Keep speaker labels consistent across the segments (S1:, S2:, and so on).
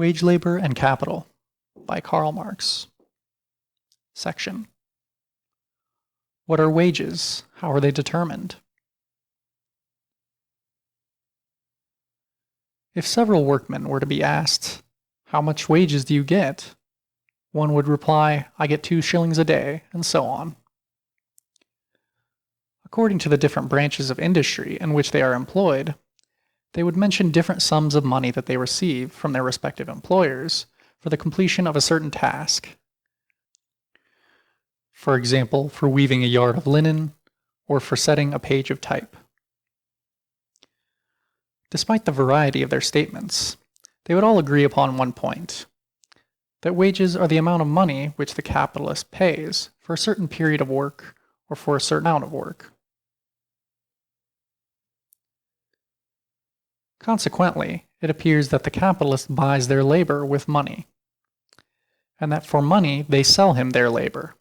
S1: Wage Labor and Capital by Karl Marx. Section. What are wages? How are they determined? If several workmen were to be asked, "How much wages do you get?" one would reply, "I get 2 shillings a day," and so on. According to the different branches of industry in which they are employed, they would mention different sums of money that they receive from their respective employers for the completion of a certain task. For example, for weaving a yard of linen, or for setting a page of type. Despite the variety of their statements, they would all agree upon one point: that wages are the amount of money which the capitalist pays for a certain period of work or for a certain amount of work. Consequently, it appears that the capitalist buys their labor with money, and that for money they sell him their labor.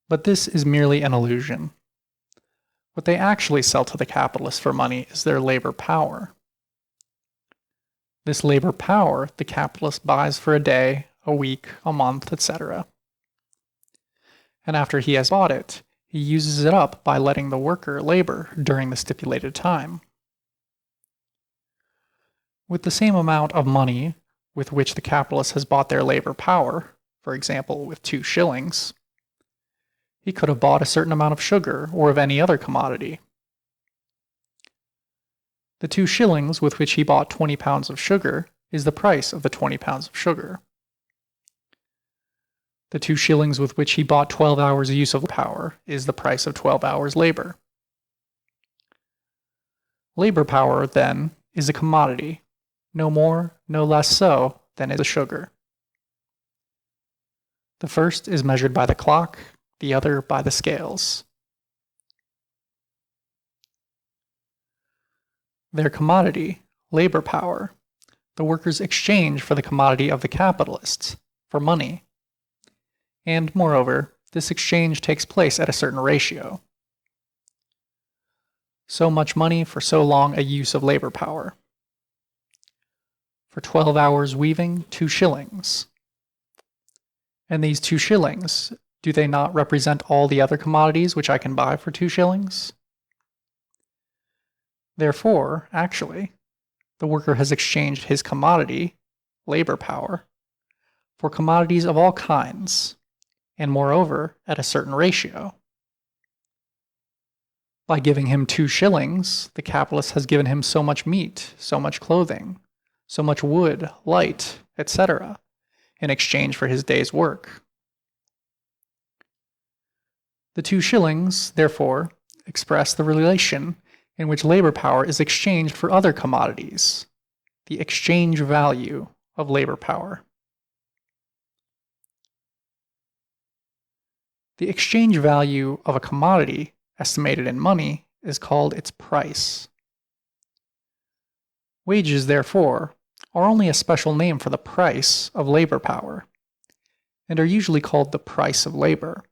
S1: But this is merely an illusion. What they actually sell to the capitalist for money is their labor power. This labor power the capitalist buys for a day, a week, a month, etc. And after he has bought it, he uses it up by letting the worker labor during the stipulated time. With the same amount of money with which the capitalist has bought their labor power, for example with 2 shillings, he could have bought a certain amount of sugar or of any other commodity. The 2 shillings with which he bought 20 pounds of sugar is the price of the 20 pounds of sugar. The 2 shillings with which he bought 12 hours use of power is the price of 12 hours labor. Labor power, then, is a commodity, no more, no less so than is the sugar. The first is measured by the clock, the other by the scales. Their commodity, labor power, the workers exchange for the commodity of the capitalists, for money. And, moreover, this exchange takes place at a certain ratio. So much money for so long a use of labor power. For 12 hours weaving, 2 shillings. And these 2 shillings, do they not represent all the other commodities which I can buy for 2 shillings? Therefore, actually, the worker has exchanged his commodity, labor power, for commodities of all kinds, and moreover, at a certain ratio. By giving him 2 shillings, the capitalist has given him so much meat, so much clothing, so much wood, light, etc., in exchange for his day's work. The 2 shillings, therefore, express the relation in which labor power is exchanged for other commodities, the exchange value of labor power. The exchange value of a commodity, estimated in money, is called its price. Wages, therefore, are only a special name for the price of labor power, and are usually called the price of labor.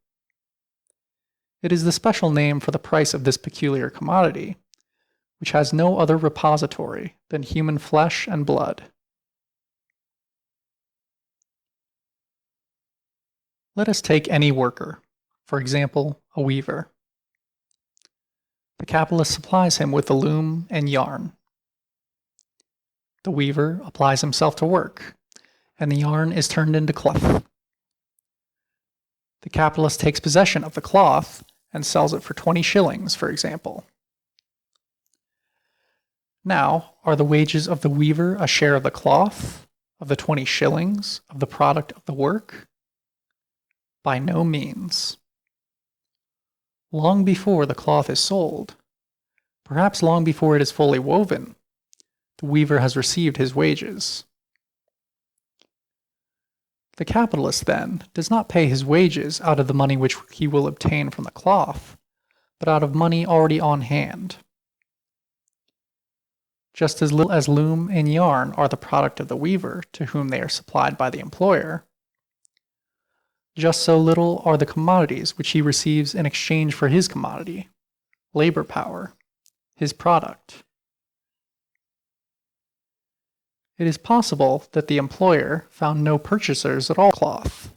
S1: It is the special name for the price of this peculiar commodity, which has no other repository than human flesh and blood. Let us take any worker, for example, a weaver. The capitalist supplies him with the loom and yarn. The weaver applies himself to work, and the yarn is turned into cloth. The capitalist takes possession of the cloth and sells it for 20 shillings, for example. Now, are the wages of the weaver a share of the cloth, of the 20 shillings, of the product of the work? By no means. Long before the cloth is sold, perhaps long before it is fully woven, the weaver has received his wages. The capitalist, then, does not pay his wages out of the money which he will obtain from the cloth, but out of money already on hand. Just as little as loom and yarn are the product of the weaver to whom they are supplied by the employer, just so little are the commodities which he receives in exchange for his commodity, labor power, his product. It is possible that the employer found no purchasers at all for cloth.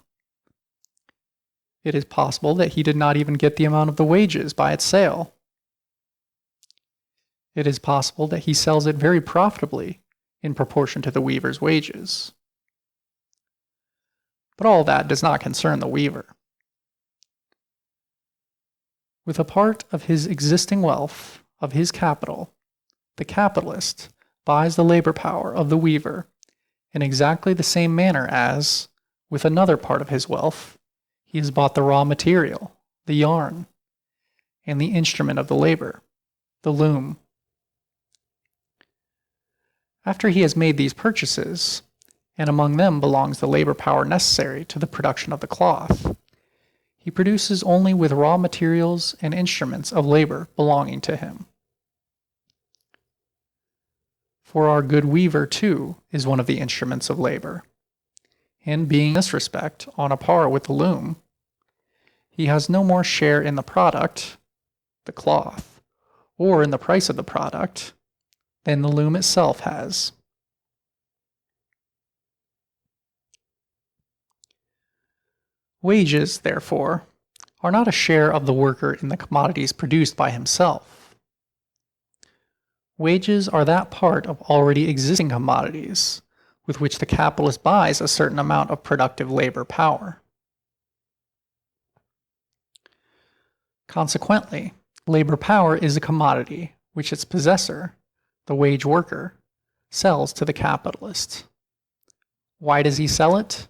S1: It is possible that he did not even get the amount of the wages by its sale. It is possible that he sells it very profitably in proportion to the weaver's wages. But all that does not concern the weaver. With a part of his existing wealth, of his capital, the capitalist buys the labor power of the weaver in exactly the same manner as, with another part of his wealth, he has bought the raw material, the yarn, and the instrument of the labor, the loom. After he has made these purchases, and among them belongs the labor power necessary to the production of the cloth, he produces only with raw materials and instruments of labor belonging to him. For our good weaver, too, is one of the instruments of labor, and being in this respect on a par with the loom, he has no more share in the product, the cloth, or in the price of the product, than the loom itself has. Wages, therefore, are not a share of the worker in the commodities produced by himself. Wages are that part of already existing commodities with which the capitalist buys a certain amount of productive labor power. Consequently, labor power is a commodity which its possessor, the wage worker, sells to the capitalist. Why does he sell it?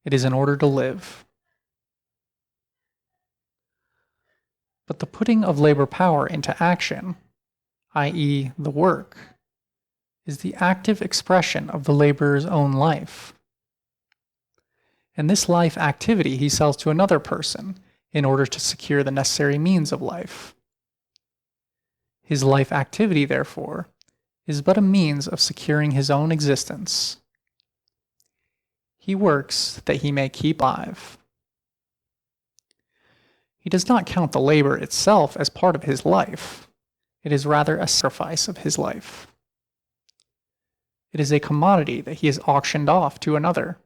S1: It is in order to live. But the putting of labor power into action, i.e., the work, is the active expression of the laborer's own life. And this life activity he sells to another person in order to secure the necessary means of life. His life activity, therefore, is but a means of securing his own existence. He works that he may keep alive. He does not count the labor itself as part of his life. It is rather a sacrifice of his life. It is a commodity that he has auctioned off to another.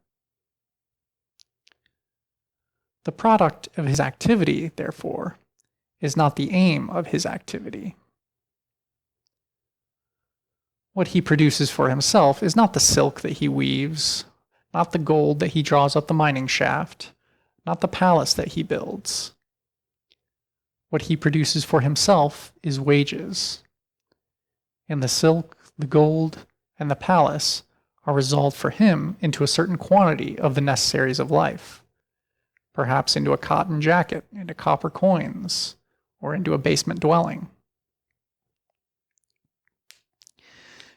S1: The product of his activity, therefore, is not the aim of his activity. What he produces for himself is not the silk that he weaves, not the gold that he draws up the mining shaft, not the palace that he builds. What he produces for himself is wages. And the silk, the gold, and the palace are resolved for him into a certain quantity of the necessaries of life, perhaps into a cotton jacket, into copper coins, or into a basement dwelling.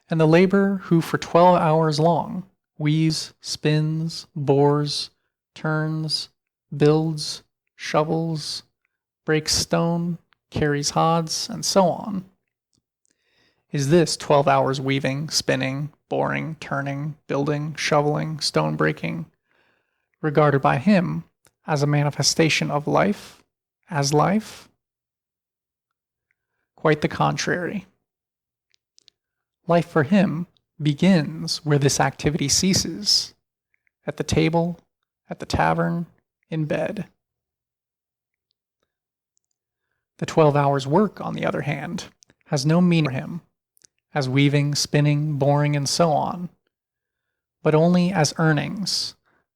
S1: And the laborer who for 12 hours long weaves, spins, bores, turns, builds, shovels, breaks stone, carries hods, and so on. Is this 12 hours weaving, spinning, boring, turning, building, shoveling, stone breaking, regarded by him as a manifestation of life, as life? Quite the contrary. Life for him begins where this activity ceases, at the table, at the tavern, in bed. The 12 hours' work, on the other hand, has no meaning for him, as weaving, spinning, boring, and so on, but only as earnings,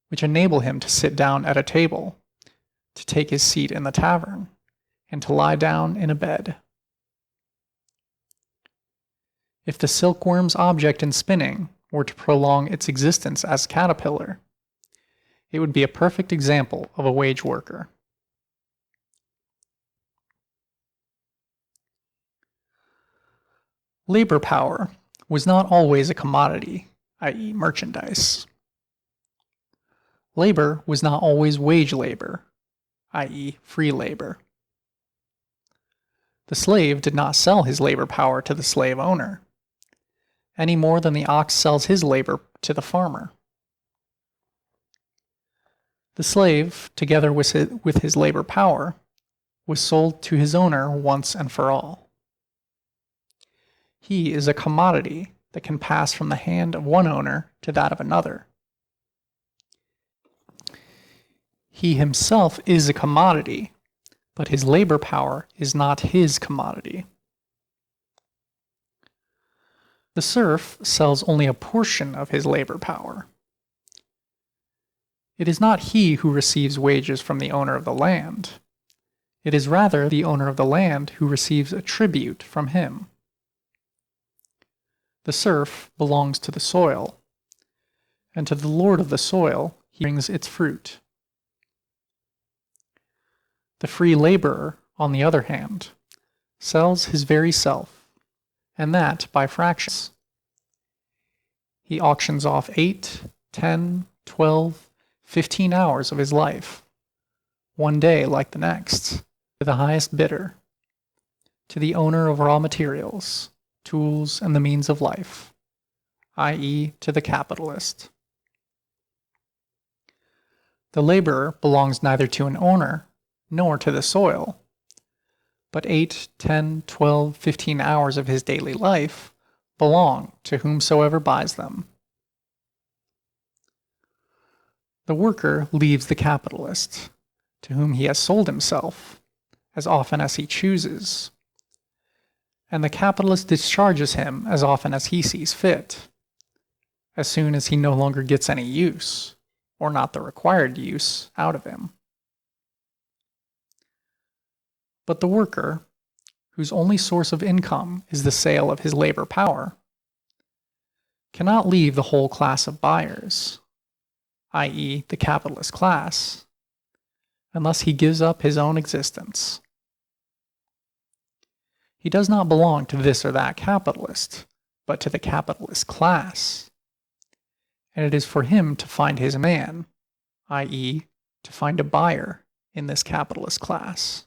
S1: which enable him to sit down at a table, to take his seat in the tavern, and to lie down in a bed. If the silkworm's object in spinning were to prolong its existence as a caterpillar, it would be a perfect example of a wage worker. Labor power was not always a commodity, i.e., merchandise. Labor was not always wage labor, i.e., free labor. The slave did not sell his labor power to the slave owner, any more than the ox sells his labor to the farmer. The slave, together with his labor power, was sold to his owner once and for all. He is a commodity that can pass from the hand of one owner to that of another. He himself is a commodity, but his labor power is not his commodity. The serf sells only a portion of his labor power. It is not he who receives wages from the owner of the land. It is rather the owner of the land who receives a tribute from him. The serf belongs to the soil, and to the lord of the soil he brings its fruit. The free laborer, on the other hand, sells his very self, and that by fractions. He auctions off 8, 10, 12, 15 hours of his life, one day like the next, to the highest bidder, to the owner of raw materials, tools, and the means of life, i.e., to the capitalist. The laborer belongs neither to an owner nor to the soil, but 8, 10, 12, 15 hours of his daily life belong to whomsoever buys them. The worker leaves the capitalist, to whom he has sold himself, as often as he chooses, and the capitalist discharges him as often as he sees fit, as soon as he no longer gets any use, or not the required use, out of him. But the worker, whose only source of income is the sale of his labor power, cannot leave the whole class of buyers, i.e., the capitalist class, unless he gives up his own existence. He does not belong to this or that capitalist, but to the capitalist class, and it is for him to find his man, i.e., to find a buyer in this capitalist class.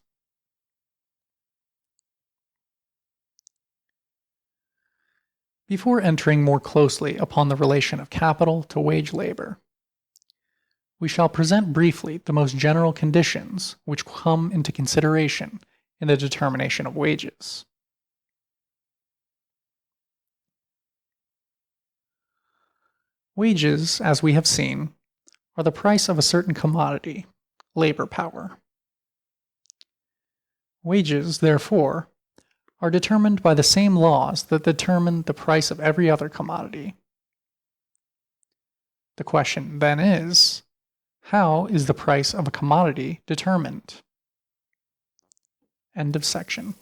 S1: Before entering more closely upon the relation of capital to wage labor, we shall present briefly the most general conditions which come into consideration in the determination of wages. Wages, as we have seen, are the price of a certain commodity, labor power. Wages, therefore, are determined by the same laws that determine the price of every other commodity. The question then is, how is the price of a commodity determined? End of section.